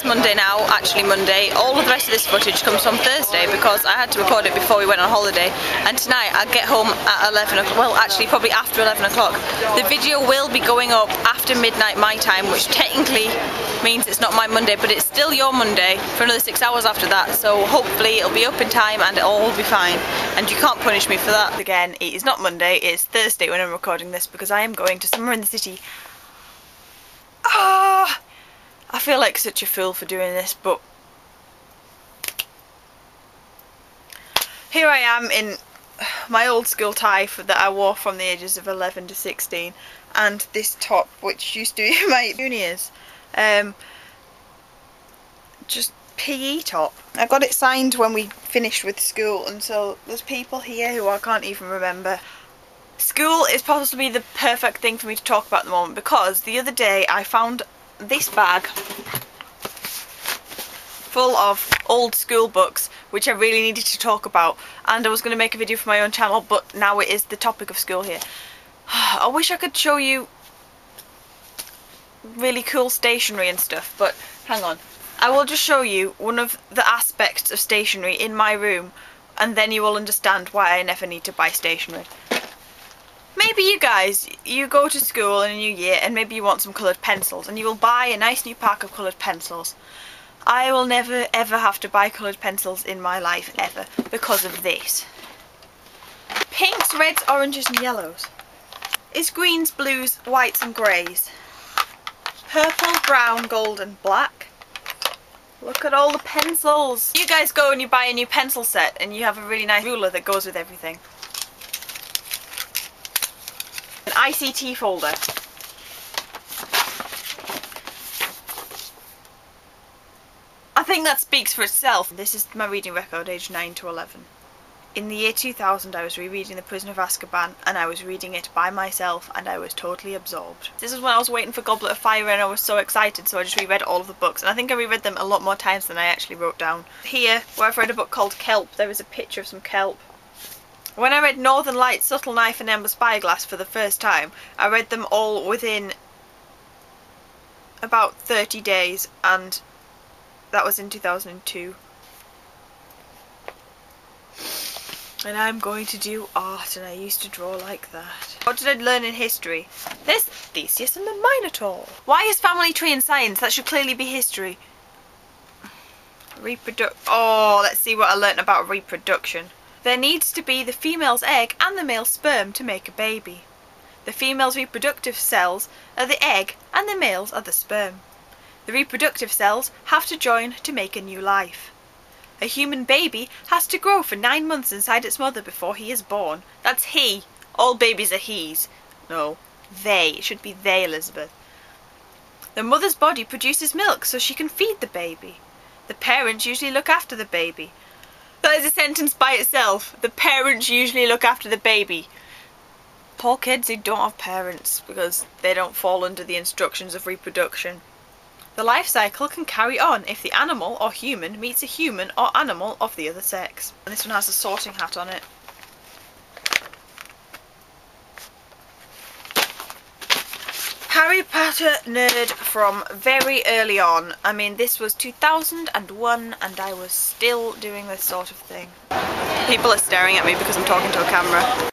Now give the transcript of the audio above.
is Monday now, actually Monday. All of the rest of this footage comes from Thursday because I had to record it before we went on holiday, and tonight I get home at 11 o'clock, well actually probably after 11 o'clock. The video will be going up after midnight my time, which technically means it's not my Monday, but it's still your Monday for another 6 hours after that, so hopefully it'll be up in time and it'll all be fine, and you can't punish me for that. Again, it is not Monday, it's Thursday when I'm recording this because I am going to somewhere in the city. I feel like such a fool for doing this, but here I am in my old school tie that I wore from the ages of 11 to 16, and this top which used to be my juniors, just PE top. I got it signed when we finished with school, and so there's people here who I can't even remember. School is possibly the perfect thing for me to talk about at the moment, because the other day I found this bag full of old school books which I really needed to talk about, and I was going to make a video for my own channel, but now it is the topic of school here. I wish I could show you really cool stationery and stuff, but hang on. I will just show you one of the aspects of stationery in my room, and then you will understand why I never need to buy stationery. Maybe you guys, you go to school in a new year and maybe you want some coloured pencils, and you will buy a nice new pack of coloured pencils. I will never ever have to buy coloured pencils in my life ever because of this. Pinks, reds, oranges and yellows. It's greens, blues, whites and greys. Purple, brown, gold and black. Look at all the pencils. You guys go and you buy a new pencil set and you have a really nice ruler that goes with everything. An ICT folder. I think that speaks for itself. This is my reading record, age 9 to 11. In the year 2000 I was rereading The Prisoner of Azkaban, and I was reading it by myself and I was totally absorbed. This is when I was waiting for Goblet of Fire and I was so excited, so I just reread all of the books, and I think I reread them a lot more times than I actually wrote down. Here, where I've read a book called Kelp, there is a picture of some kelp. When I read Northern Lights, Subtle Knife and Ember Spyglass for the first time, I read them all within about 30 days, and that was in 2002. And I'm going to do art, and I used to draw like that. What did I learn in history? There's Theseus and the Minotaur. Why is family tree in science? That should clearly be history. Oh, let's see what I learnt about reproduction. There needs to be the female's egg and the male's sperm to make a baby. The female's reproductive cells are the egg and the male's are the sperm. The reproductive cells have to join to make a new life. A human baby has to grow for 9 months inside its mother before he is born. That's he. All babies are he's. No, they. It should be they, Elizabeth. The mother's body produces milk so she can feed the baby. The parents usually look after the baby. That is a sentence by itself. The parents usually look after the baby. Poor kids who don't have parents because they don't fall under the instructions of reproduction. The life cycle can carry on if the animal or human meets a human or animal of the other sex. And this one has a sorting hat on it. Harry Potter nerd from very early on. I mean, this was 2001 and I was still doing this sort of thing. People are staring at me because I'm talking to a camera.